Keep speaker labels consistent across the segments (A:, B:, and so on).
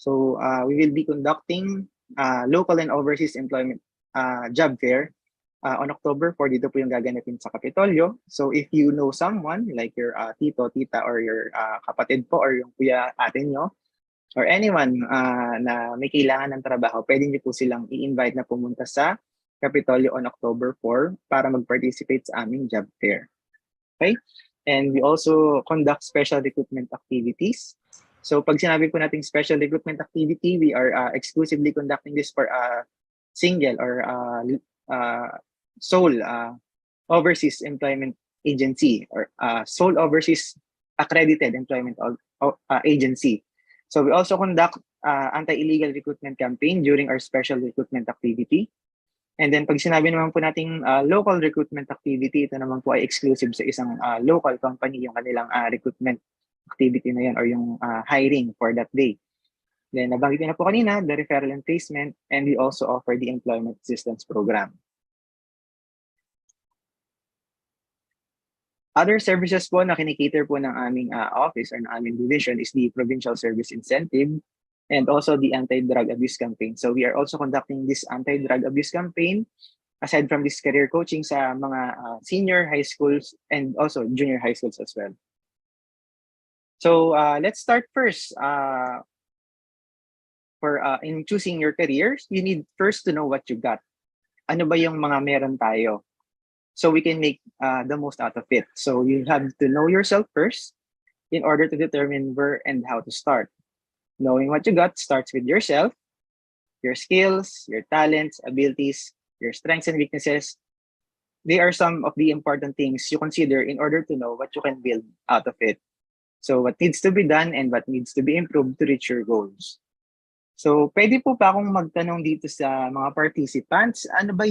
A: So we will be conducting local and overseas employment job fair on October 4. Dito po yung gaganapin sa Kapitolyo. So if you know someone like your tito, tita, or your kapatid po, or yung kuya, ate nyo, or anyone na may kailangan ng trabaho, pwede niyo po silang i-invite na pumunta sa Kapitolyo on October 4 para mag-participate sa aming job fair. Okay? And we also conduct special recruitment activities. So pag sinabi po natin special recruitment activity, we are exclusively conducting this for a single or sole overseas employment agency or sole overseas accredited employment agency. So we also conduct anti-illegal recruitment campaign during our special recruitment activity. And then pag sinabi naman po nating local recruitment activity, ito naman po ay exclusive sa isang local company, yung kanilang recruitment activity na yan or yung hiring for that day. Then nabanggit ko na po kanina, the referral and placement, and we also offer the employment assistance program. Other services po na kinikater po ng aming office or ng aming division is the Provincial Service Incentive and also the Anti-Drug Abuse Campaign. So we are also conducting this Anti-Drug Abuse Campaign aside from this career coaching sa mga senior high schools and also junior high schools as well. So let's start first. In choosing your careers, you need first to know what you got. Ano ba yung mga meron tayo? So we can make the most out of it. So you have to know yourself first in order to determine where and how to start. Knowing what you got starts with yourself, your skills, your talents, abilities, your strengths and weaknesses. They are some of the important things you consider in order to know what you can build out of it. So what needs to be done and what needs to be improved to reach your goals. So pwede po pa akong magtanong dito sa mga participants, ano ba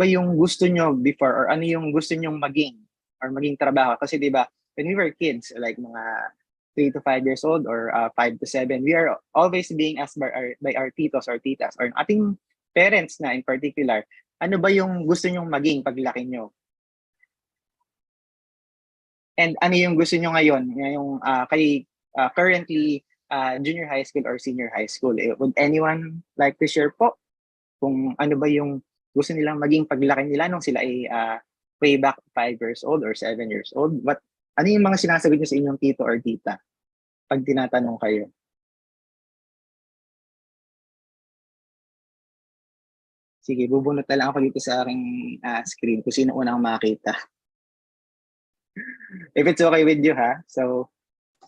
A: yung gusto nyo before or ano yung gusto nyong maging or maging trabaho? Kasi di ba, when we were kids, like mga 3 to 5 years old or 5 to 7, we are always being asked by our titos or titas or ating parents na in particular, ano ba yung gusto nyong maging paglaki nyo? And ano yung gusto nyo ngayon? Yung currently junior high school or senior high school. Would anyone like to share po kung ano ba yung gusto nilang maging paglaki nila nung sila ay way back 5 years old or 7 years old? Ano yung mga sinasagot nyo sa inyong tito or tita pag tinatanong kayo? Sige, bubunot na lang ako dito sa aking screen kung sino unang makita. If it's okay with you, ha? So,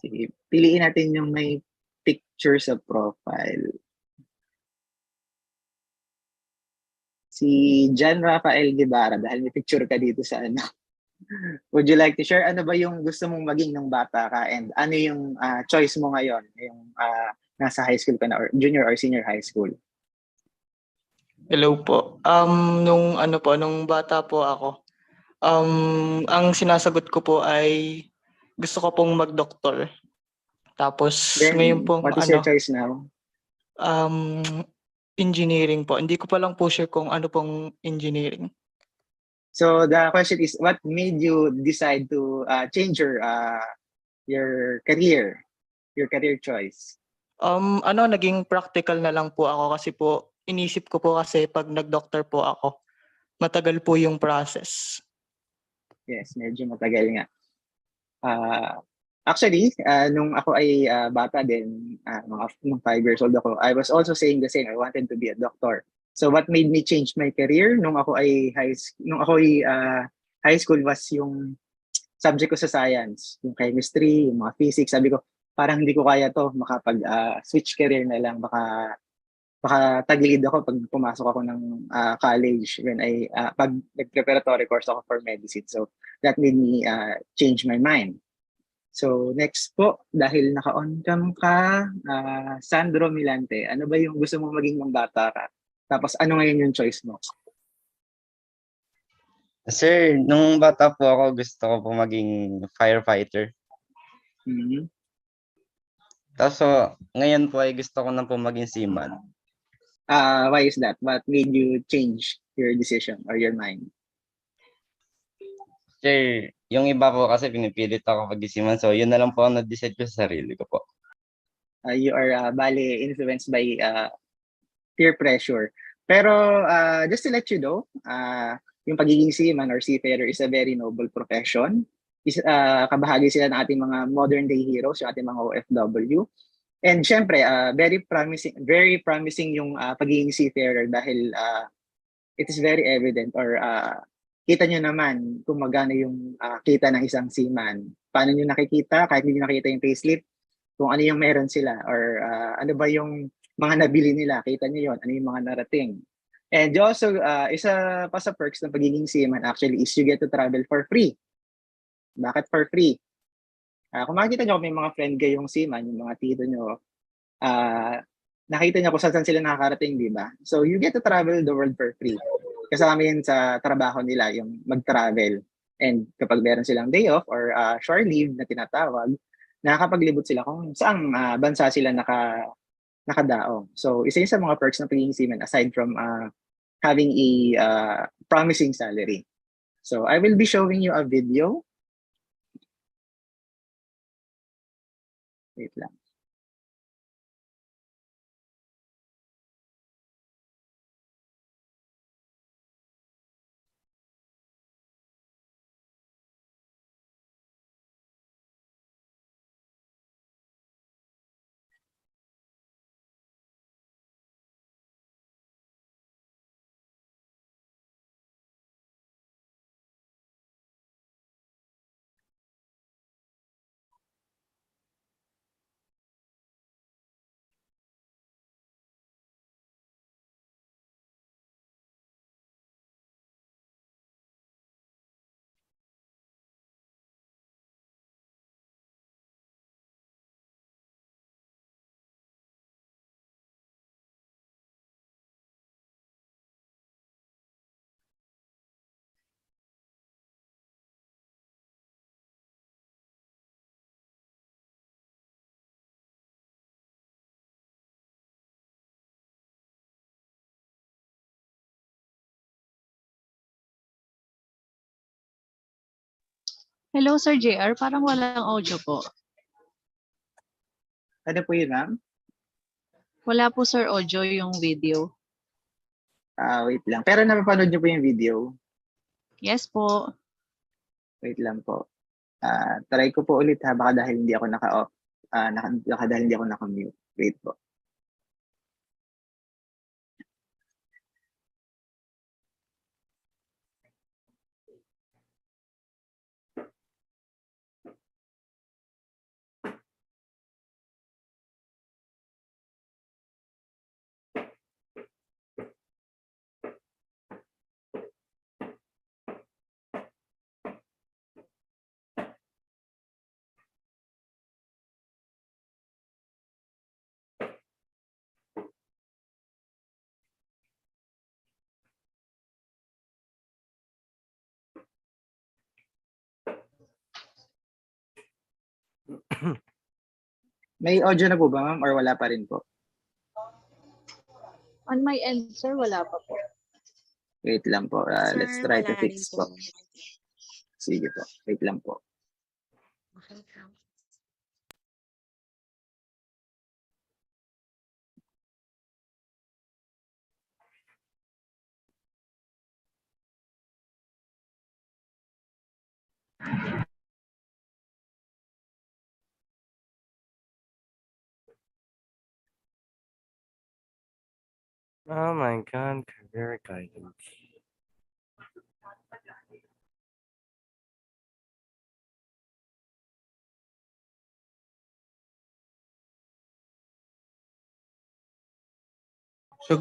A: sige, piliin natin yung may picture sa profile. Si John Rafael Guevara, dahil may picture ka dito sa ano. Would you like to share ano ba yung gusto mong maging nung bata ka and ano yung choice mo ngayon yung nasa high school ka na or junior or senior high school?
B: Hello po. Nung bata po ako, ang sinasagot ko po ay gusto ko pong mag-doktor. Tapos
A: Then,
B: ngayon pong
A: what is your choice now?
B: Engineering po. Hindi ko pa lang po sure kung ano pong engineering.
A: So the question is, what made you decide to change your career choice?
B: Naging practical na lang po ako kasi po inisip ko po kasi pag nag-doctor po ako, matagal po yung process.
A: Yes, medyo matagal nga. Actually, nung ako ay bata din, nung 5 years old ako, I was also saying the same. I wanted to be a doctor. So what made me change my career nung ako ay high school was yung subject ko sa science, yung chemistry, yung mga physics. Sabi ko, parang hindi ko kaya to, makapag-switch career na lang, baka tagilid ako pag pumasok ako ng college when pag nag-preparatory course ako for medicine. So that made me change my mind. So next po, dahil naka-on cam ka, Sandro Milante, ano ba yung gusto mong maging ng bata ka? Tapos ano ngayon yung choice mo?
C: Sir, nung bata po ako, gusto ko po maging firefighter.
A: Mm-hmm.
C: Tapos ngayon po ay gusto ko na po maging seaman.
A: Why is that? What made you change your decision or your mind?
C: Sir, yung iba po kasi pinipilit ako pag-seaman. So yun na lang po ang na-decide ko sa sarili ko po.
A: You are bale influenced by peer pressure. Pero just to let you know, yung pagiging seaman or seafarer is a very noble profession. Kabahagi sila ng ating mga modern day heroes, yung ating mga OFW. And syempre, very promising yung pagiging seafarer dahil it is very evident or kita nyo naman kung magkano yung kita ng isang seaman. Paano nyo nakikita? Kahit hindi nyo nakita yung payslip, kung ano yung meron sila or ano ba yung mga nabili nila. Kita nyo yun, ano yung mga narating. And also, isa pa sa perks ng pagiging seaman actually is you get to travel for free. Bakit for free? Kung makikita nyo, may mga friend kayong seaman, yung mga tito nyo, nakita niyo kung saan sila nakakarating, di ba? So you get to travel the world for free. Kasama yun sa trabaho nila, yung mag-travel. And kapag meron silang day off or shore leave na tinatawag, nakakapaglibot sila kung saang bansa sila nakadaong. So isa yun sa mga perks ng pagiging seaman aside from having a promising salary. So I will be showing you a video. Wait lang.
D: Hello, Sir JR. Parang walang audio po.
A: Ano po yun, ma'am?
D: Wala po, Sir, audio yung video.
A: Wait lang. Pero napapanood niyo po yung video?
D: Yes po.
A: Wait lang po. Try ko po ulit ha, baka dahil hindi ako naka-off, baka dahil hindi ako naka-mute. Wait po. May audio na po ba, ma'am, or wala pa rin po?
D: On my end, sir, wala pa po.
A: Wait lang po. Let's
E: Sir,
A: try to
E: wala rin
A: fix
E: po.
A: po. Sige po. Wait lang po.
E: Okay po.
F: Oh my God, career guidance. So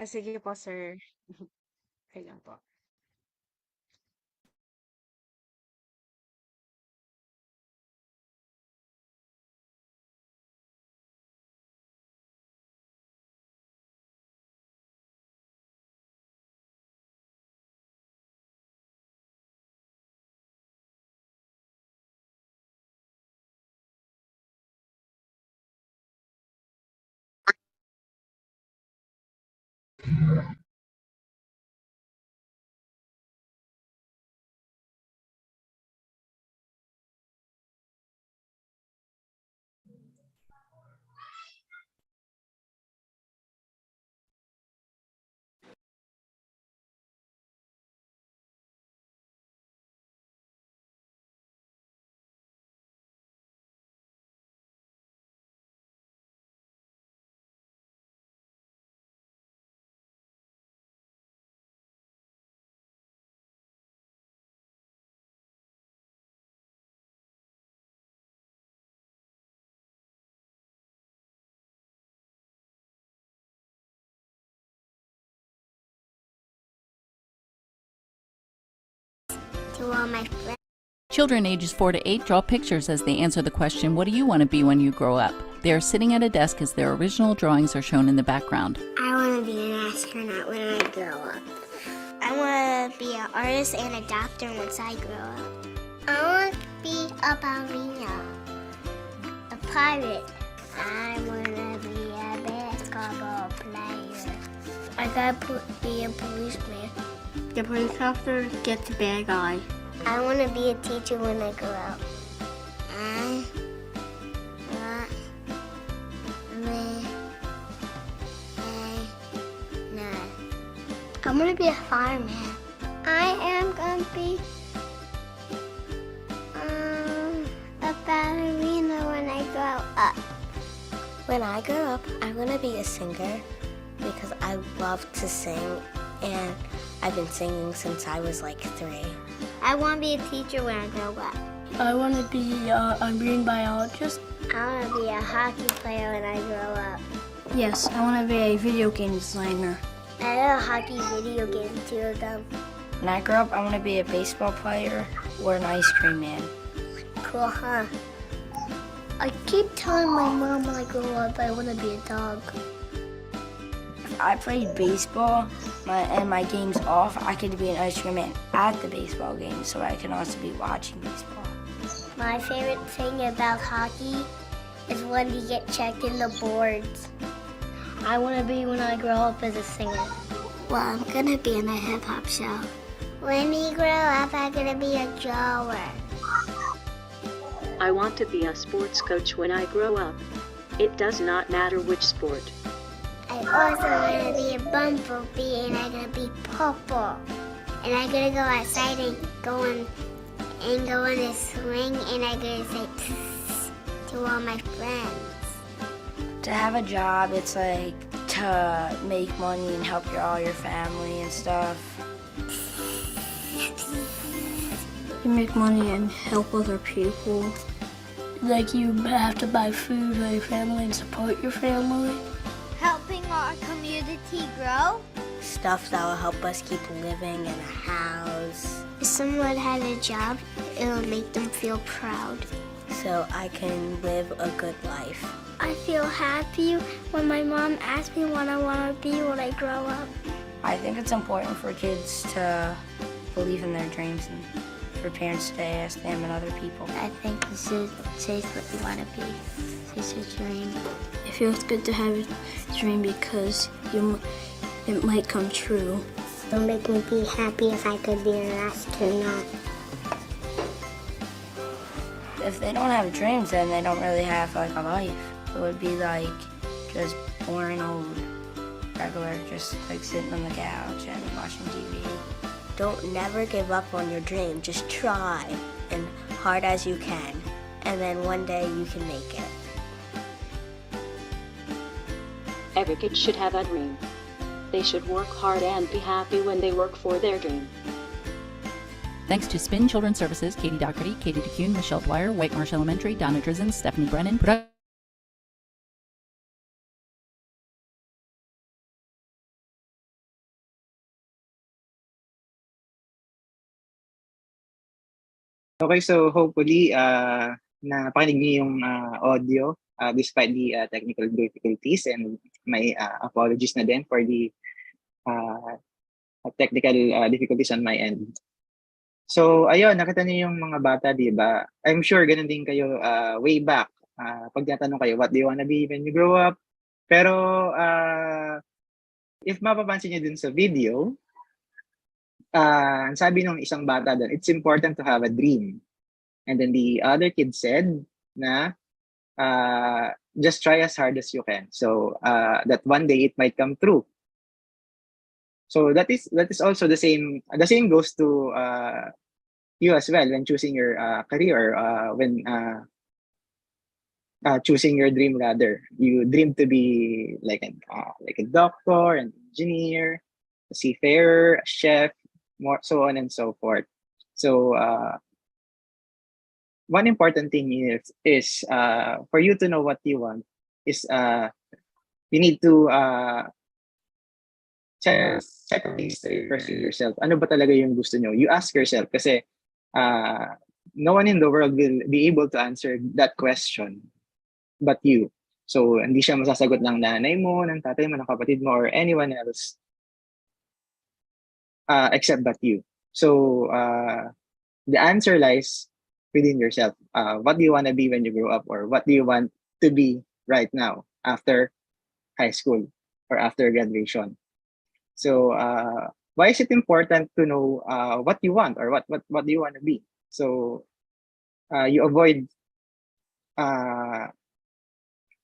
E: Sige po, sir. Okay lang po.
G: To all my friends.
H: Children ages 4 to 8 draw pictures as they answer the question, "What do you want to be when you grow up?" They are sitting at a desk as their original drawings are shown in the background.
G: I want to be an astronaut when I grow up. I want to be an artist and a doctor once I grow up. I want to be a ballerina, a pirate. I want to be a basketball player. I gotta be a policeman.
E: The police officer gets a bad guy.
G: I want to be a teacher when I grow up. I I'm gonna be a fireman. I am gonna be a ballerina when I grow up.
I: When I grow up, I'm gonna be a singer because I love to sing, and I've been singing since I was like 3.
G: I want to be a teacher when I grow up.
E: I want to be a marine biologist.
G: I want to be a hockey player when I grow up.
E: Yes, I want to be a video game designer.
G: I have a hockey video game, 2 of them.
E: When I grow up, I want to be a baseball player or an ice cream man.
G: Cool, huh? I keep telling my mom when I grow up I want to be a dog.
E: If I played baseball and my game's off, I could be an ice cream man at the baseball game, so I can also be watching baseball.
G: My favorite thing about hockey is when you get checked in the boards. I want to be when I grow up as a singer. Well, I'm going to be in a hip-hop show. When we grow up, I'm going to be a drawer.
J: I want to be a sports coach when I grow up. It does not matter which sport.
G: I also want to be a bumblebee, and I'm going to be purple. And I'm going to go outside and go on a swing, and I'm going to say to all my friends.
E: To have a job, it's like to make money and help all your family and stuff. You make money and help other people. Like you have to buy food for your family and support your family.
G: Helping our community grow.
I: Stuff that will help us keep living in a house
G: If someone had a job, it'll make them feel proud.
I: so I can live a good life.
G: I feel happy when my mom asks me what I want to be when I grow up.
E: I think it's important for kids to believe in their dreams and for parents to ask them and other people.
G: I think you should say what you want to be. It's your dream.
E: It feels good to have a dream because it might come true.
G: It'll make me be happy if I could be an astronaut.
E: If they don't have dreams, then they don't really have like a life. It would be like just boring old regular, just like sitting on the couch and watching TV.
I: Don't never give up on your dream. Just try and hard as you can, and then one day you can make it.
J: Every kid should have a dream. They should work hard and be happy when they work for their dream.
H: Thanks to Spin Children's Services, Katie Doherty, Katie DeCune, Michelle Dwyer, White Marsh Elementary, Donna Drizzen, Stephanie Brennan.
A: Okay, so hopefully napakinig niyo yung audio despite the technical difficulties, and my apologies na din for the technical difficulties on my end. So ayun, nakita niyo yung mga bata, di ba? I'm sure ganun din kayo way back. Pag tinatanong kayo, what do you wanna be when you grow up? Pero if mapapansin niyo dun sa video, ang sabi ng isang bata doon, it's important to have a dream. And then the other kid said na just try as hard as you can. So that one day it might come true. So that is also the same. The same goes to you as well when choosing your career, when choosing your dream. Rather, you dream to be like a doctor, an engineer, a seafarer, a chef, more so on and so forth. So one important thing is for you to know what you want is you need to check things first with yourself. Ano ba talaga yung gusto nyo? You ask yourself kasi no one in the world will be able to answer that question but you. So hindi siya masasagot ng nanay mo, ng tatay mo, ng kapatid mo, or anyone else except but you. So the answer lies within yourself. What do you want to be when you grow up, or what do you want to be right now after high school or after graduation? So why is it important to know what you want, or what do you want to be? So you avoid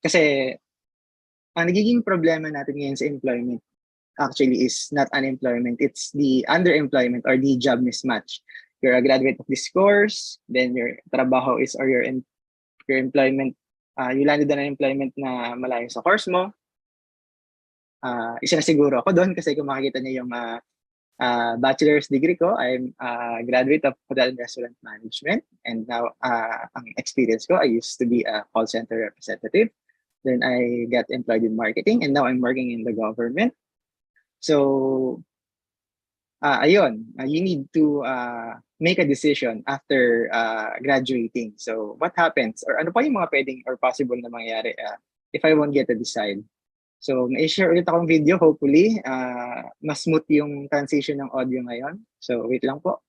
A: kasi ang nagiging problema natin ngayon sa employment actually is not unemployment, it's the underemployment or the job mismatch. You're a graduate of this course, then your trabaho is, or your employment, you landed on an employment na malayo sa course mo. Isa na siguro ako doon kasi kung makikita niyo yung bachelor's degree ko, I'm a graduate of Hotel and Restaurant Management, and now ang experience ko, I used to be a call center representative. Then I got employed in marketing, and now I'm working in the government. So ayun, you need to make a decision after graduating. So what happens, or ano pa yung mga pwedeng or possible na mangyari if I won't get to decide? So may share ulit akong video, hopefully mas smooth yung transition ng audio ngayon. So wait lang po.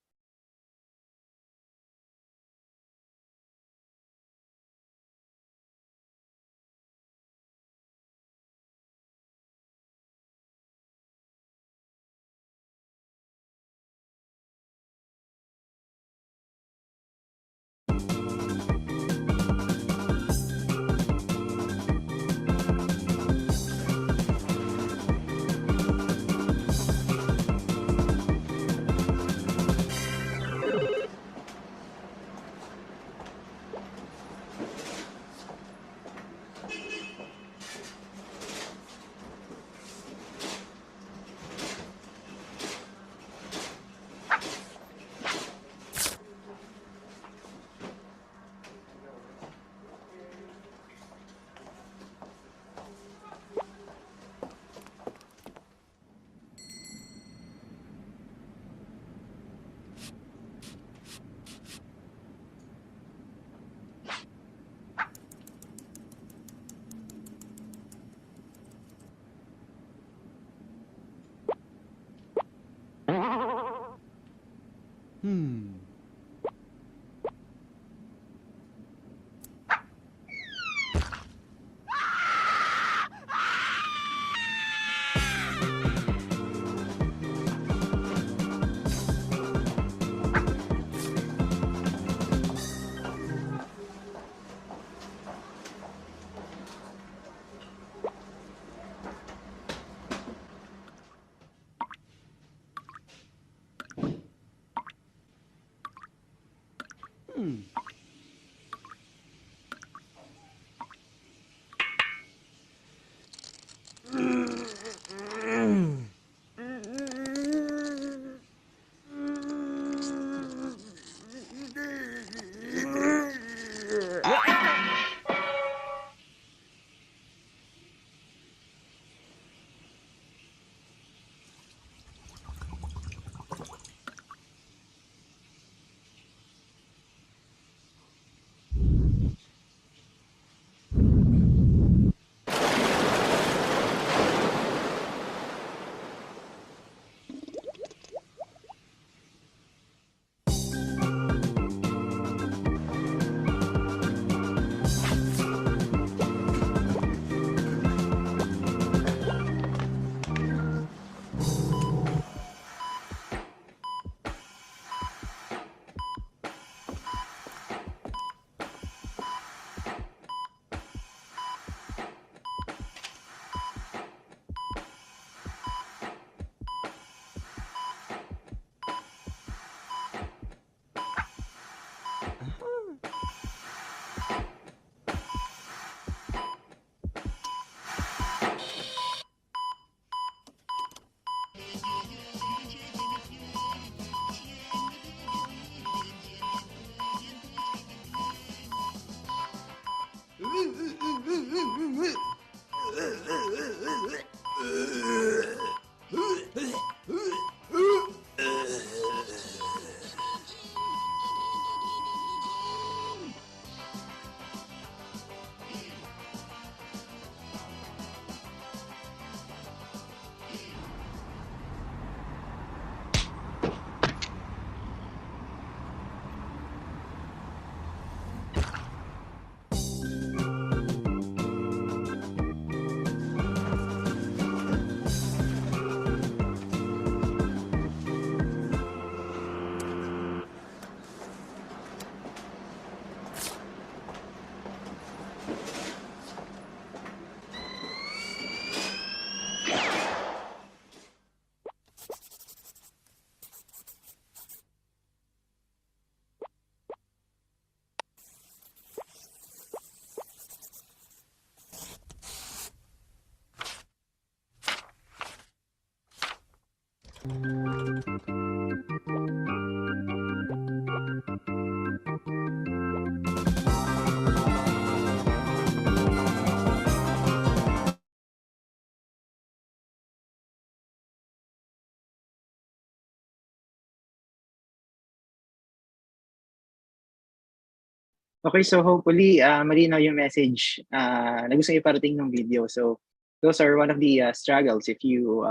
A: Okay, so hopefully malinaw yung message na gusto iparating ng video. So those are one of the struggles if you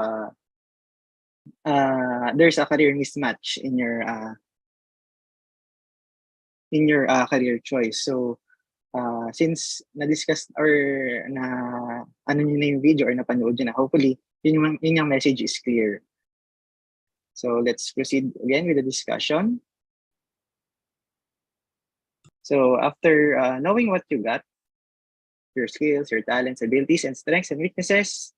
A: there's a career mismatch in your career choice. So since na-discuss or na ano niyo na yung video or napanood niyo na, hopefully yun yung message is clear. So let's proceed again with the discussion. So after knowing what you got, your skills, your talents, abilities, and strengths and weaknesses,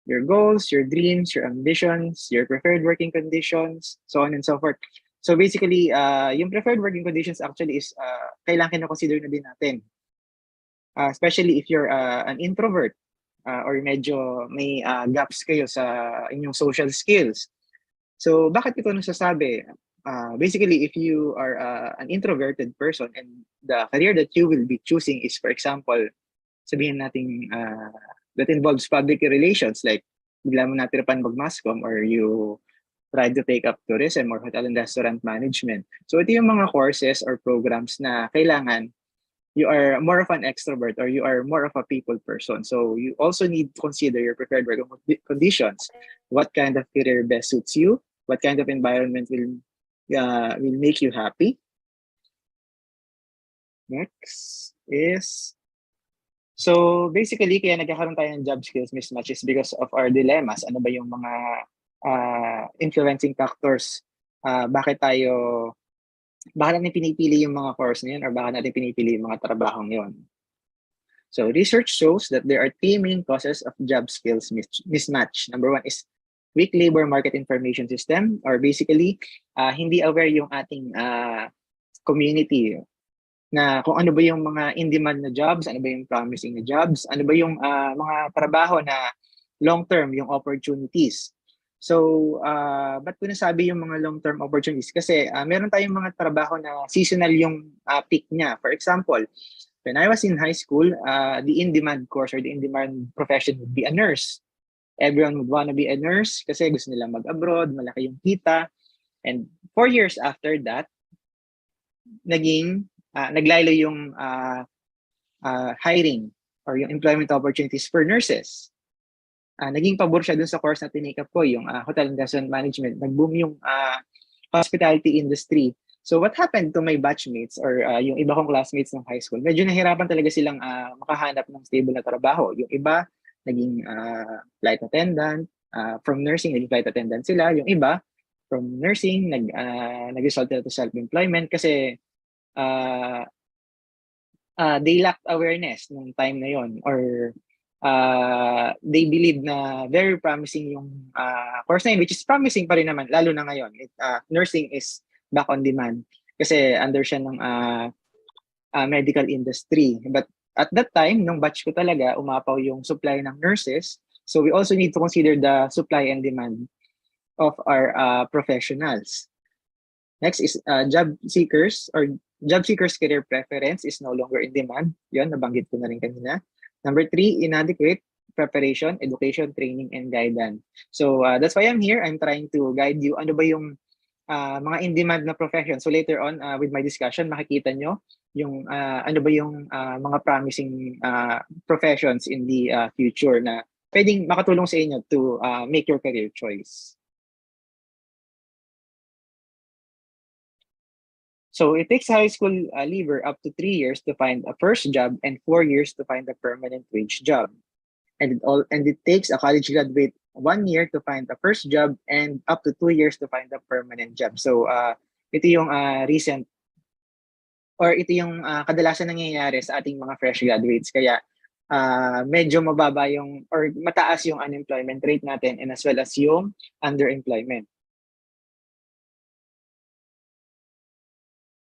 A: your goals, your dreams, your ambitions, your preferred working conditions, so on and so forth. So basically, yung preferred working conditions actually is kailangan na consider na din natin. Especially if you're an introvert or medyo may gaps kayo sa inyong social skills. So bakit ito nasasabi? Basically, if you are an introverted person and the career that you will be choosing is, for example, sabihin natin that involves public relations, like bigla mo natirapan mag-masscom or you tried to take up tourism or hotel and restaurant management. So ito yung mga courses or programs na kailangan you are more of an extrovert or you are more of a people person. So you also need to consider your preferred working conditions. What kind of career best suits you? What kind of environment will make you happy? Next is, so basically, kaya nagkakaroon tayo ng job skills mismatches because of our dilemmas. Ano ba yung mga influencing factors? Bakit natin pinipili yung mga course na yun or bakit natin pinipili yung mga trabahong yun? So research shows that there are 3 main causes of job skills mismatch. Number 1 is weak labor market information system, or basically, hindi aware yung ating community na kung ano ba yung mga in-demand na jobs, ano ba yung promising na jobs, ano ba yung mga trabaho na long-term, yung opportunities. So, ba't ko nasabi yung mga long-term opportunities? Kasi meron tayong mga trabaho na seasonal yung peak niya. For example, when I was in high school, the in-demand course or the in-demand profession would be a nurse. Everyone would want to be a nurse kasi gusto nila mag-abroad, malaki yung kita. And 4 years after that, naglaylo yung hiring or yung employment opportunities for nurses. Naging pabor siya dun sa course na tinake up ko, yung hotel and restaurant management. Nag-boom yung hospitality industry. So what happened to my batchmates or yung iba kong classmates ng high school? Medyo nahirapan talaga silang makahanap ng stable na trabaho. Yung iba, naging flight attendant, from nursing, naging flight attendant sila. Yung iba, from nursing, nag-result na to self-employment kasi they lacked awareness nung time na yon, or they believe na very promising yung course na yun, which is promising pa rin naman, lalo na ngayon. Nursing is back on demand kasi under siya ng medical industry. But at that time, nung batch ko talaga, umapaw yung supply ng nurses. So we also need to consider the supply and demand of our professionals. Next is job seekers career preference is no longer in demand. Yun, nabanggit ko na rin kanina. Number 3, inadequate preparation, education, training, and guidance. So that's why I'm here. I'm trying to guide you. Ano ba yung mga in-demand na profession? So later on, with my discussion, makikita nyo yung ano ba yung mga promising professions in the future na pwedeng makatulong sa inyo to make your career choice. So it takes a high school leaver up to 3 years to find a first job and 4 years to find a permanent wage job. And it takes a college graduate 1 year to find a first job and up to 2 years to find a permanent job. So ito yung recent, or ito yung kadalasan nangyayari sa ating mga fresh graduates. Kaya medyo mababa yung, or mataas yung unemployment rate natin, and as well as yung underemployment.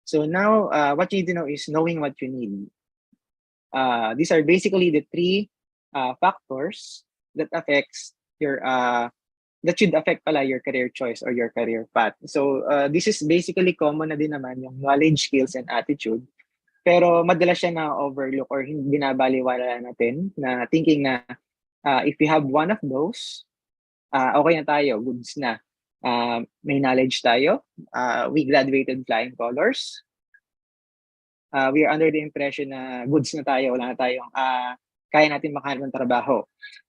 A: So now, what you need to know is knowing what you need. These are basically the 3 factors that affects your that should affect pala your career choice or your career path. So this is basically common na din naman yung knowledge, skills, and attitude. Pero madalas siya na overlook or hindi binabaliwala natin na thinking na if we have one of those, okay na tayo, goods na. May knowledge tayo, we graduated flying colors, we are under the impression na goods na tayo, wala na tayong kaya natin makahanap ng trabaho.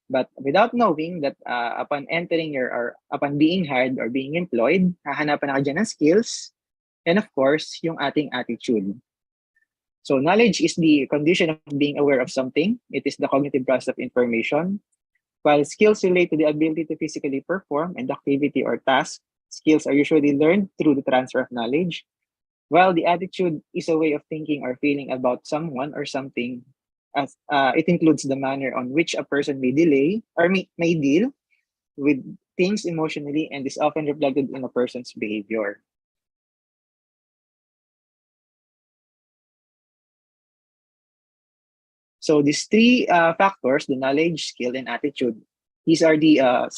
A: But without knowing that upon entering or upon being hired or being employed, hahanapan na ka dyan ng skills and of course, yung ating attitude. So knowledge is the condition of being aware of something. It is the cognitive process of information. While skills relate to the ability to physically perform an activity or task, skills are usually learned through the transfer of knowledge. While the attitude is a way of thinking or feeling about someone or something, as it includes the manner on which a person may may deal with things emotionally and is often reflected in a person's behavior. So these three factors, the knowledge, skill, and attitude, these are the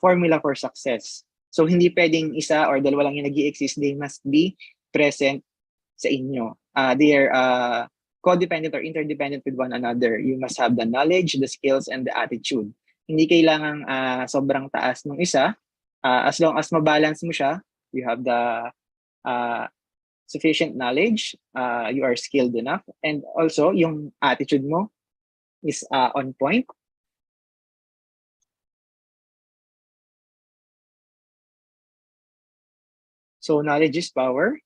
A: formula for success. So hindi pwedeng isa or dalawa lang yung nag-i-exist, they must be present sa inyo. They are codependent or interdependent with one another. You must have the knowledge, the skills, and the attitude. Hindi kailangang sobrang taas ng isa. As long as mabalance mo siya, you have the sufficient knowledge, you are skilled enough, and also yung attitude mo is on point. So knowledge is power.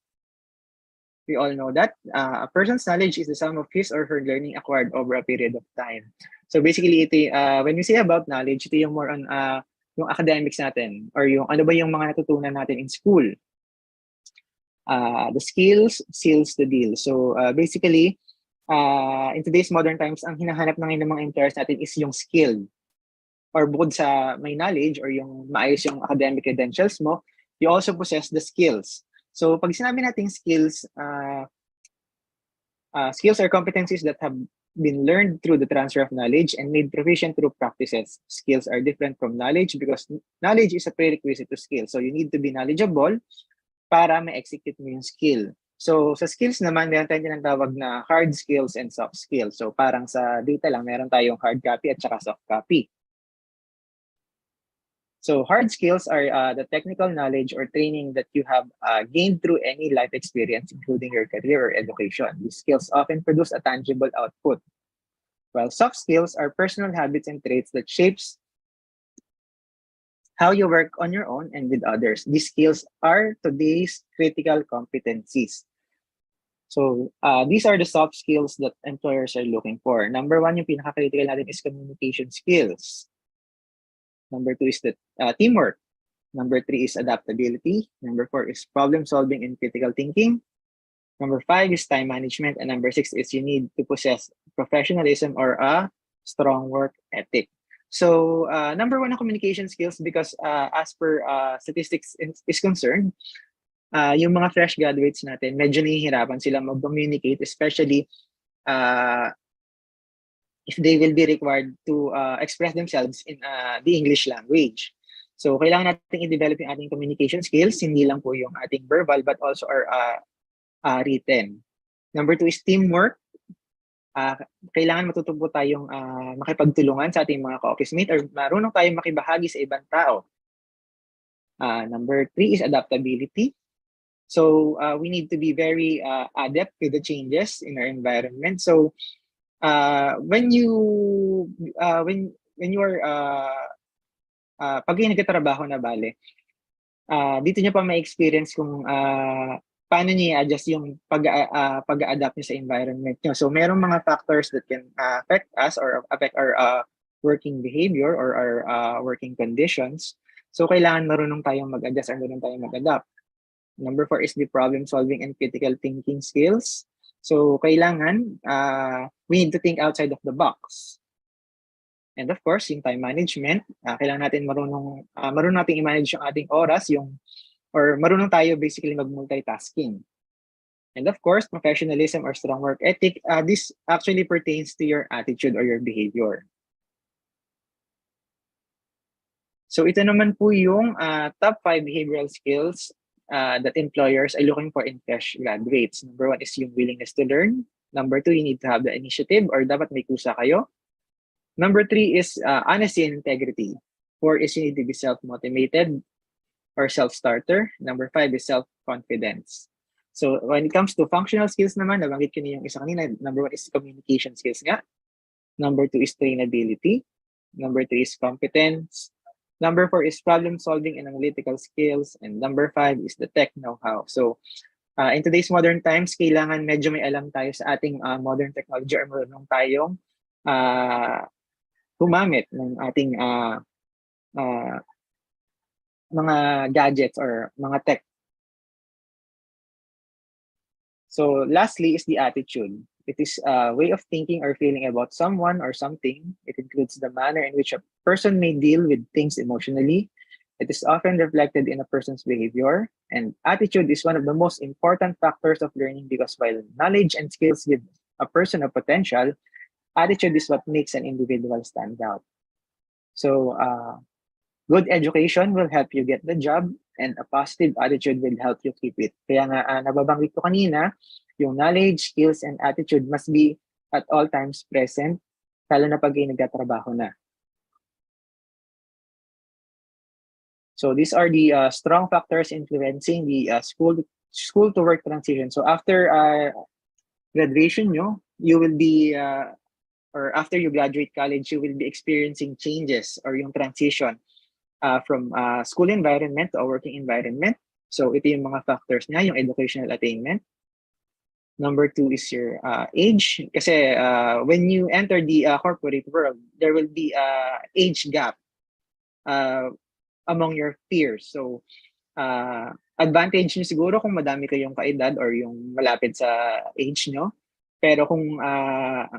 A: We all know that. A person's knowledge is the sum of his or her learning acquired over a period of time. So basically, ito, when we say about knowledge, ito yung more on yung academics natin or yung ano ba yung mga natutunan natin in school. The skills seals the deal. So basically, in today's modern times, ang hinahanap ng mga employers natin is yung skill. Or bukod sa may knowledge or yung maayos yung academic credentials mo, you also possess the skills. So pag sinabi natin skills, skills are competencies that have been learned through the transfer of knowledge and made proficient through practices. Skills are different from knowledge because knowledge is a prerequisite to skill. So you need to be knowledgeable para ma-execute mo yung skill. So sa skills naman, meron tayong tinatawag na hard skills and soft skills. So parang sa data lang, meron tayong hard copy at saka soft copy. So hard skills are the technical knowledge or training that you have gained through any life experience, including your career or education. These skills often produce a tangible output. While soft skills are personal habits and traits that shapes how you work on your own and with others. These skills are today's critical competencies. So these are the soft skills that employers are looking for. Number one, yung pinaka-critical natin is communication skills. Number two is the teamwork. Number three is adaptability. Number four is problem solving and critical thinking. Number five is time management. And number six is you need to possess professionalism or a strong work ethic. So number one na communication skills because as per statistics is concerned, yung mga fresh graduates natin, medyo nahihirapan sila mag-communicate, especially if they will be required to express themselves in the English language. So kailangan natin i-develop yung ating communication skills, hindi lang po yung ating verbal but also our written. Number two is teamwork. Kailangan matuto po tayong makipagtulungan sa ating mga ka-office mate or marunong tayong makibahagi sa ibang tao. Number three is adaptability. So we need to be very adept to the changes in our environment. So when you are pag nagtatrabaho na bale, dito niyo pa ma-experience kung paano niyo i-adjust yung pag-adapt niyo sa environment niyo. So merong mga factors that can affect us or affect our working behavior or our working conditions. So kailangan marunong tayong mag-adjust or marunong tayong mag-adapt. Number four is the problem solving and critical thinking skills. So kailangan we need to think outside of the box. And of course, yung time management, kailangan natin marunong natin i-manage yung ating oras, or marunong tayo basically mag-multitasking. And of course, professionalism or strong work ethic, this actually pertains to your attitude or your behavior. So ito naman po yung top 5 behavioral skills that employers are looking for in fresh graduates. Number one is yung willingness to learn. Number two, you need to have the initiative or dapat may kusa kayo. Number three is honesty and integrity. Four is you need to be self-motivated or self-starter. Number five is self-confidence. So when it comes to functional skills naman, nabanggit ko na yung isa kanina. Number 1 is communication skills nga. Number 2 is trainability. Number 3 is competence. Number 4 is problem solving and analytical skills. And number 5 is the tech know-how. So in today's modern times, kailangan medyo may alam tayo sa ating modern technology or marunong tayong gumamit ng ating mga gadgets or mga tech. So lastly is the attitude. It is a way of thinking or feeling about someone or something. It includes the manner in which a person may deal with things emotionally. It is often reflected in a person's behavior. And attitude is one of the most important factors of learning because while knowledge and skills give a person a potential, attitude is what makes an individual stand out. So good education will help you get the job and a positive attitude will help you keep it. Kaya nga nababanggit ko kanina, yung knowledge, skills, and attitude must be at all times present, lalo na pag nagtatrabaho na. So these are the strong factors influencing the school to work transition. So after graduation nyo, you will be, or after you graduate college, you will be experiencing changes or yung transition from school environment to a working environment. So ito yung mga factors niya, yung educational attainment. Number 2 is your age. Kasi when you enter the corporate world, there will be age gap among your peers. So advantage nyo siguro kung madami kayong kaedad or yung malapit sa age nyo. Pero kung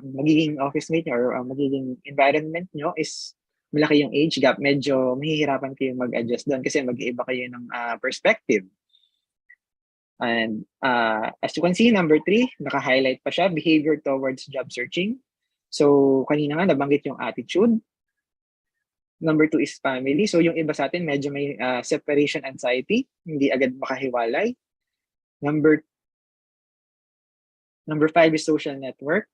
A: magiging office mate nyo or magiging environment nyo is malaki yung age gap, medyo mahihirapan kayo mag-adjust doon kasi mag-iiba kayo ng perspective. And as you can see, number 3, naka-highlight pa siya, behavior towards job searching. So kanina nga nabanggit yung attitude. Number 2 is family. So yung iba sa atin medyo may separation anxiety, hindi agad makahiwalay. Number 5 is social network.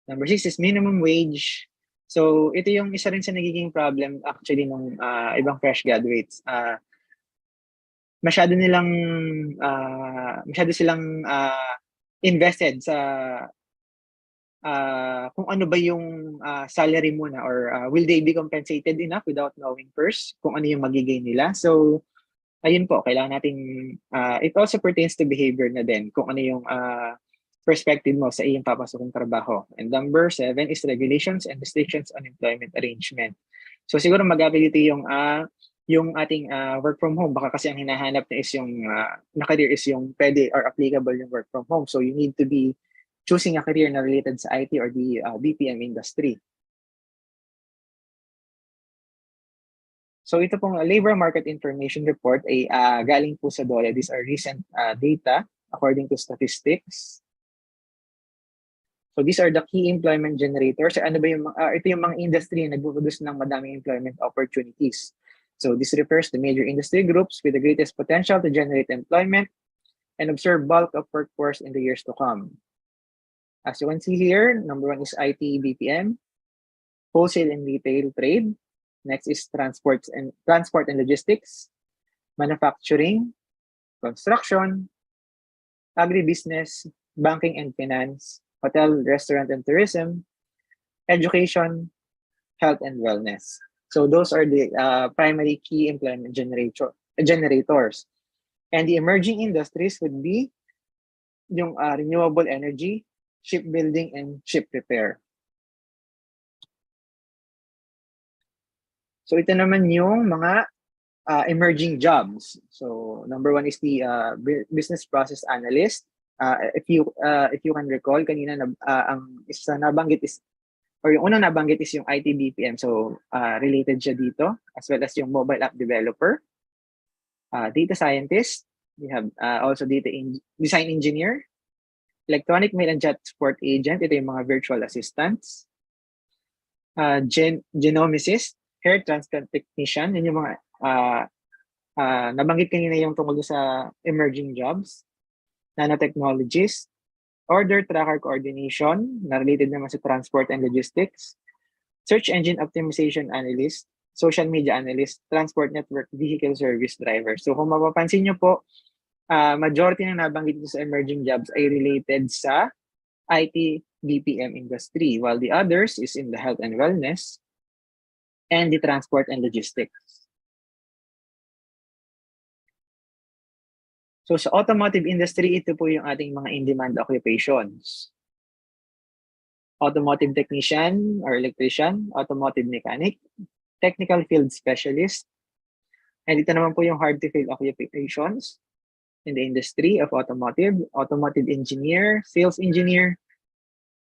A: Number 6 is minimum wage. So ito yung isa rin sa nagiging problem actually ng ibang fresh graduates. Masyado silang invested sa kung ano ba yung salary muna or will they be compensated enough without knowing first kung ano yung magiging nila. So ayun po, kailangan natin it also pertains to behavior na din kung ano yung perspective mo sa iyong papasokong trabaho. And number 7 is regulations and restrictions on employment arrangement. So siguro mag-ability yung ating work from home. Baka kasi ang hinahanap na is yung na career is yung pwede or applicable yung work from home. So you need to be choosing a career na related sa IT or the BPM industry. So ito pong labor market information report ay galing po sa DOLE. These are recent data according to statistics. So these are the key employment generators. Ano ba yung ito yung mga industry na nagpo-produce ng madaming employment opportunities. So this refers to major industry groups with the greatest potential to generate employment and observe bulk of workforce in the years to come. As you can see here, number 1 is IT BPM, wholesale and retail trade. Next is transport and logistics, manufacturing, construction, agribusiness, banking and finance, hotel, restaurant and tourism, education, health and wellness. So those are the primary key employment generators. And the emerging industries would be yung renewable energy, shipbuilding, and ship repair. So ito naman yung mga emerging jobs. So number 1 is the business process analyst. If you can recall, kanina ang isa nabanggit is or yung unang nabanggit is yung IT BPM. So related siya dito, as well as yung mobile app developer, data scientist. We have also design engineer, electronic mail and chat support agent. Ito yung mga virtual assistants. Genomicist, hair transplant technician. Yun yung mga nabanggit kanina yung tungkol sa emerging jobs. Nanotechnologist, order tracker coordination, na related naman sa transport and logistics, search engine optimization analyst, social media analyst, transport network vehicle service driver. So kung mapapansin nyo po, majority na nabanggit ko sa emerging jobs ay related sa IT BPM industry, while the others is in the health and wellness and the transport and logistics. So sa automotive industry, ito po yung ating mga in-demand occupations. Automotive technician or electrician, automotive mechanic, technical field specialist, and ito naman po yung hard-to-fill occupations in the industry of automotive, automotive engineer, sales engineer,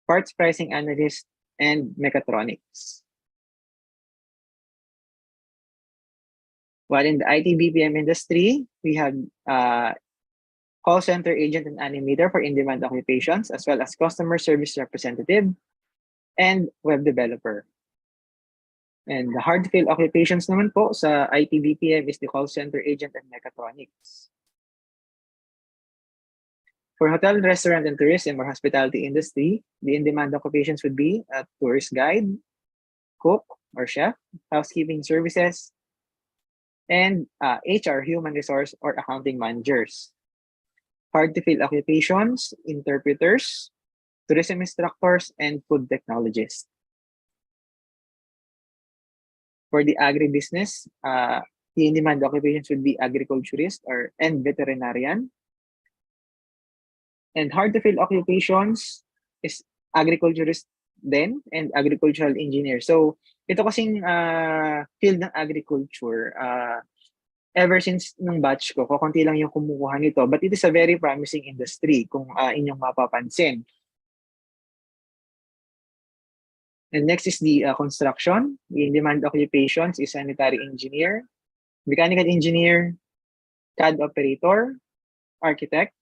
A: parts pricing analyst, and mechatronics. While in the IT BPM industry, we have call center agent and animator for in-demand occupations, as well as customer service representative and web developer. And the hard-to-fill occupations naman po sa IT BPM is the call center agent and mechatronics. For hotel, restaurant, and tourism or hospitality industry, the in-demand occupations would be a tourist guide, cook or chef, housekeeping services, and HR, human resource or accounting managers. Hard-to-fill occupations, interpreters, tourism instructors, and food technologists. For the agribusiness, the in-demand occupations would be agriculturist and veterinarian. And hard-to-fill occupations is agriculturist then and agricultural engineer. So ito kasing field ng agriculture, ever since nung batch ko, konti lang yung kumukuha nito. But it is a very promising industry kung inyong mapapansin. And next is the construction. The in-demand occupations is sanitary engineer, mechanical engineer, CAD operator, architect.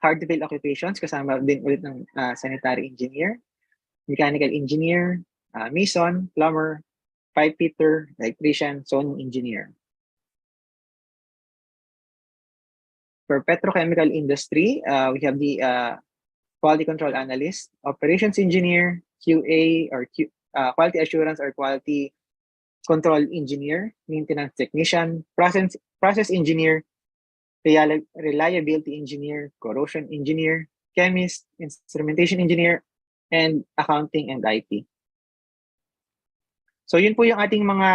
A: Hard-to-fill occupations, kasama din ulit ng sanitary engineer, mechanical engineer, mason, plumber, pipe fitter, electrician, zoning engineer. For petrochemical industry, we have the quality control analyst, operations engineer, QA or quality assurance or quality control engineer, maintenance technician, process engineer, reliability engineer, corrosion engineer, chemist, instrumentation engineer, and accounting and IT. So yun po yung ating mga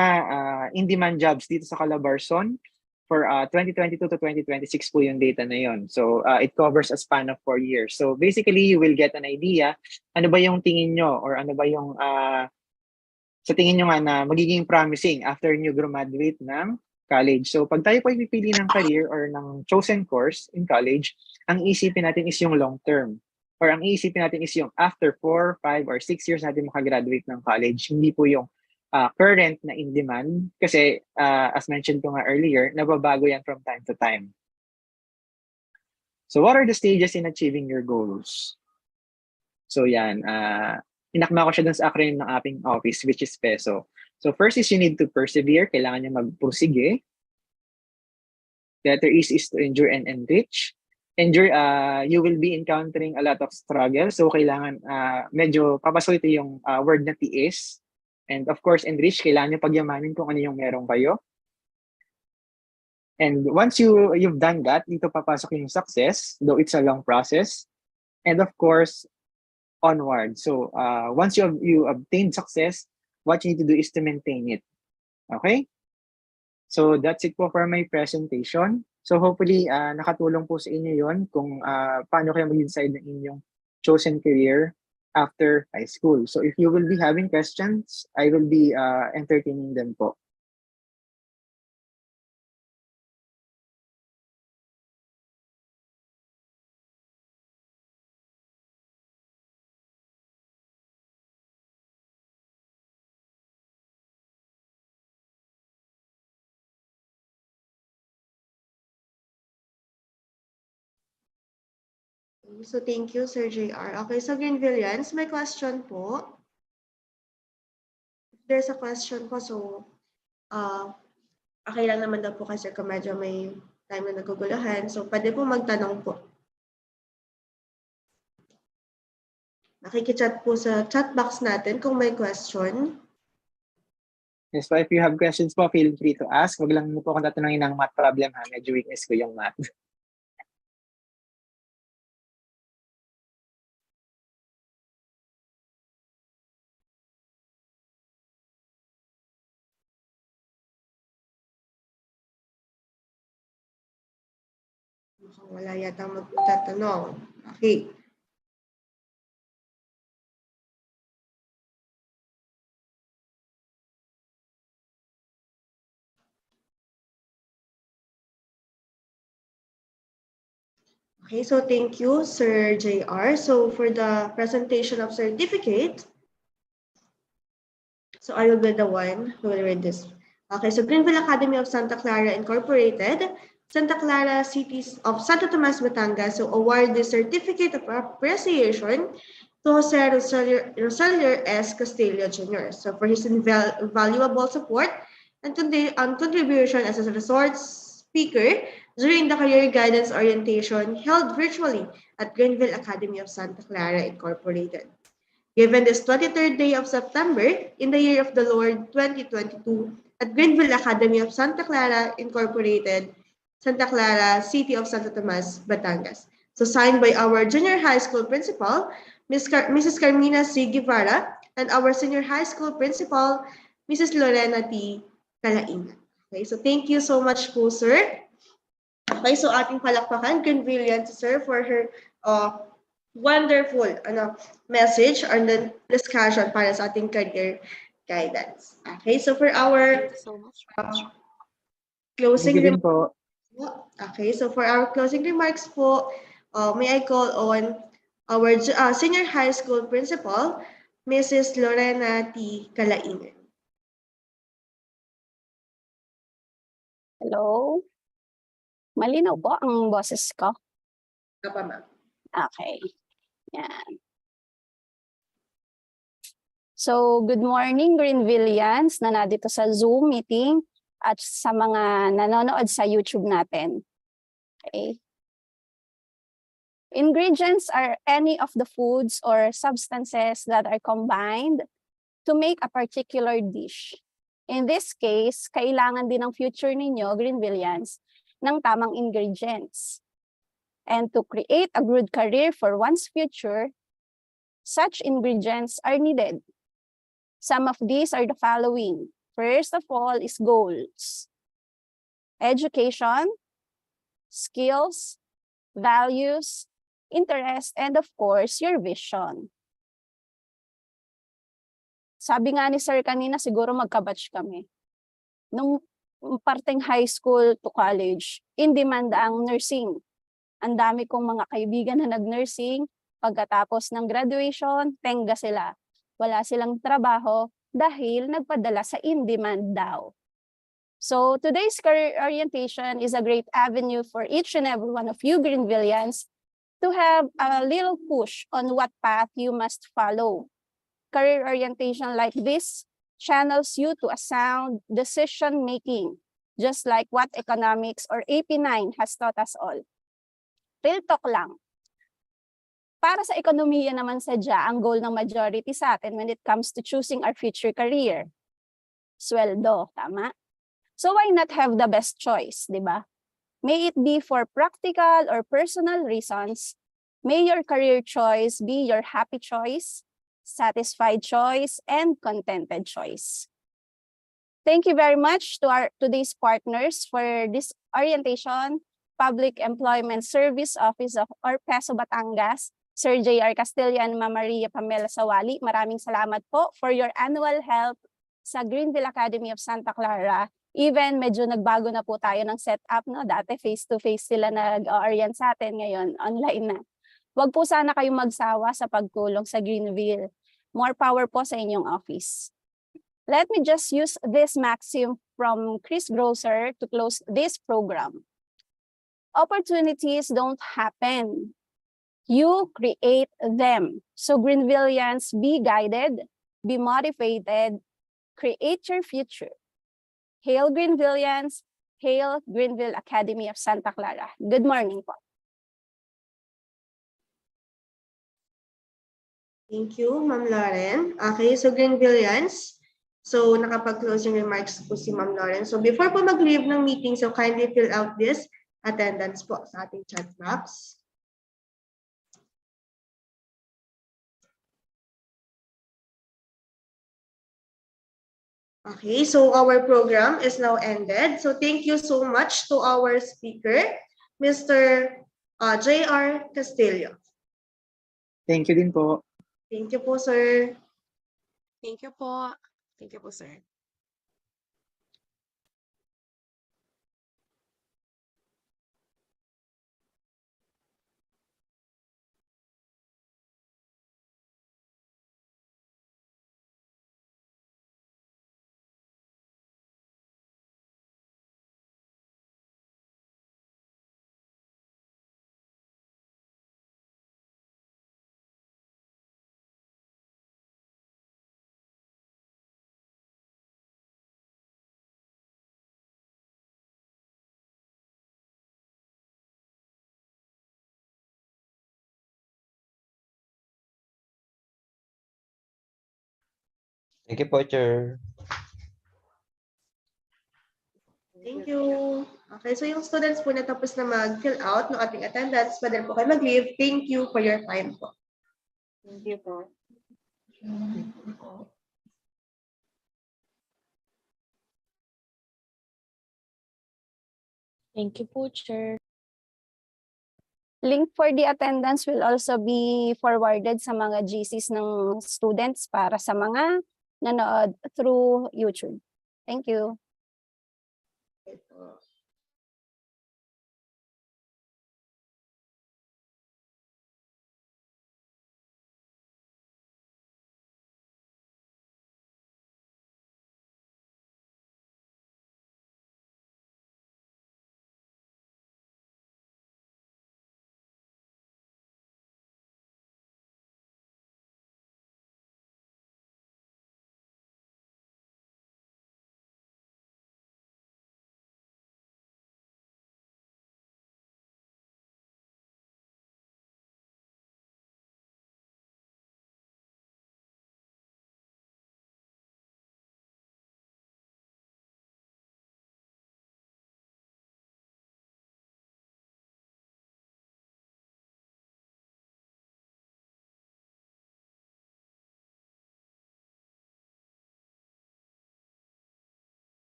A: in-demand jobs dito sa Calabarzon for 2022 to 2026 po yung data na yun. So it covers a span of 4 years. So basically, you will get an idea, ano ba yung tingin nyo or ano ba yung sa tingin nyo nga na magiging promising after nyo graduate ng college. So pag tayo po ipipili ng career or ng chosen course in college, ang iisipin natin is yung long term. Or ang iisipin natin is yung after 4, 5, or 6 years natin makagraduate ng college. Hindi po yung current na in-demand. Kasi as mentioned ko nga earlier, nababago yan from time to time. So what are the stages in achieving your goals? So yan, inakma ko siya dun sa acronym ng ating office, which is PESO. So first is you need to persevere. Kailangan niya magpursige. Letter E is to endure and enrich. Endure, you will be encountering a lot of struggle. So kailangan medyo papasok ito yung word na TS. And of course, enrich, kailangan niyo pagyamanin kung ano yung meron kayo. And once you've done that, dito papasok yung success, though it's a long process. And of course, onward. So once you obtained success, what you need to do is to maintain it. Okay? So that's it po for my presentation. So hopefully, nakatulong po sa inyo yon kung paano kayo mag-decide ng inyong chosen career after high school. So if you will be having questions, I will be entertaining them po.
K: So thank you, Sir JR. Okay, so Greenvillians, may question po. There's a question po, so okay lang naman daw po kasi kung medyo may time na nagugulahan. So pwede po magtanong po. Nakikichat po sa chat box natin kung may question.
A: Yes po, if you have questions po, feel free to ask. Wag lang po akong tatanungin ng math problem ha. Medyo weakness ko yung math.
K: Mukhang wala yata magtatanong. Okay. Okay, so thank you, Sir JR. So for the presentation of certificate, so I will be the one who will read this. Okay, so Greenville Academy of Santa Clara Incorporated, Santa Clara Cities of Santo Tomas, Batangas, so award the certificate of appreciation to Jose Rosario S. Castillo Jr. So for his invaluable support and contribution as a resort speaker during the career guidance orientation held virtually at Greenville Academy of Santa Clara Incorporated. Given this 23rd day of September in the year of the Lord 2022 at Greenville Academy of Santa Clara Incorporated, Santa Clara, City of Santo Tomas, Batangas. So signed by our junior high school principal, Mrs. Carmina C. Guevara, and our senior high school principal, Mrs. Lorena T. Calaina. Okay, so thank you so much po, sir. Okay, so ating palakpakan, Greenvillian, sir, for her wonderful message and then discussion para sa ating career guidance. Okay, so for our closing remarks, okay, so for our closing remarks po, may I call on our senior high school principal, Mrs. Lorena T. Calaina.
L: Hello? Malinaw po ang boses ko?
K: Apa, ma'am.
L: Okay. Yan. So, good morning, Greenvillians na nandito sa Zoom meeting at sa mga nanonood sa YouTube natin. Okay. Ingredients are any of the foods or substances that are combined to make a particular dish. In this case, kailangan din ng future ninyo, Greenvillians, ng tamang ingredients. And to create a good career for one's future, such ingredients are needed. Some of these are the following. First of all is goals, education, skills, values, interest, and of course, your vision. Sabi nga ni Sir kanina, siguro magkabatch kami. Nung parteng high school to college, in demand ang nursing. Ang dami kong mga kaibigan na nag-nursing, pagkatapos ng graduation, tengga sila. Wala silang trabaho dahil nagpadala sa in-demand daw. So today's career orientation is a great avenue for each and every one of you Greenvillians to have a little push on what path you must follow. Career orientation like this channels you to a sound decision-making, just like what economics or AP9 has taught us all. Real talk lang. Para sa ekonomiya naman sadya, ang goal ng majority sa atin when it comes to choosing our future career. Sweldo, tama? So why not have the best choice, di ba? May it be for practical or personal reasons, may your career choice be your happy choice, satisfied choice, and contented choice. Thank you very much to our today's partners for this orientation, Public Employment Service Office of Orpeso, Batangas, Sir J.R. Castillo and Ma'am Maria Pamela Sawali. Maraming salamat po for your annual help sa Greenville Academy of Santa Clara. Even medyo nagbago na po tayo ng setup, no? Dati face-to-face sila nag-orient sa atin, ngayon online na. Huwag po sana kayong magsawa sa pagtulong sa Greenville. More power po sa inyong office. Let me just use this maxim from Chris Grosser to close this program. Opportunities don't happen. You create them. So Greenvillians, be guided, be motivated, create your future. Hail Greenvillians, hail Greenville Academy of Santa Clara. Good morning po.
K: Thank you, Ma'am Lauren. Okay, so Greenvillians, So, nakapag-closing remarks po si Ma'am Lauren. So, before po mag-leave ng meeting, so kindly fill out this attendance po sa ating chat box. Okay, so our program is now ended. So thank you so much to our speaker, Mr. J.R. Castillo.
A: Thank you din po.
K: Thank you po, sir.
M: Thank you po. Thank you po, sir.
C: Thank you po, Chair.
K: Thank you. Okay, so yung students po na tapos na mag-fill out ng ating attendance, pwede po kayo mag-leave. Thank you for your time po.
M: Thank you po.
D: Thank you po, Chair.
L: Link for the attendance will also be forwarded sa mga GCs ng students para sa mga nanood through YouTube. Thank you.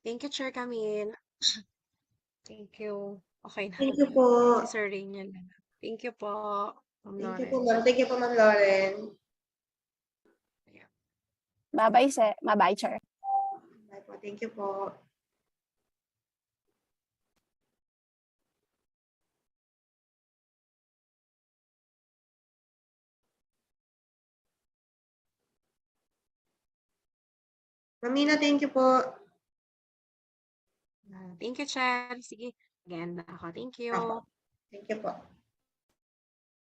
M: Thank you, Chair Camille. Thank you. Okay na.
K: Thank you po.
M: Si Sir Rainiel. Thank you po, Ma'am
K: Thank you
M: Lauren.
K: po, ma'am. Thank you po, Ma'am Lauren.
L: Bye-bye, bye-bye, Chair.
K: Bye po. Thank you po. Mamina, thank you po.
M: Thank you, Chair. Sige, again ako. Thank you.
K: Thank you po.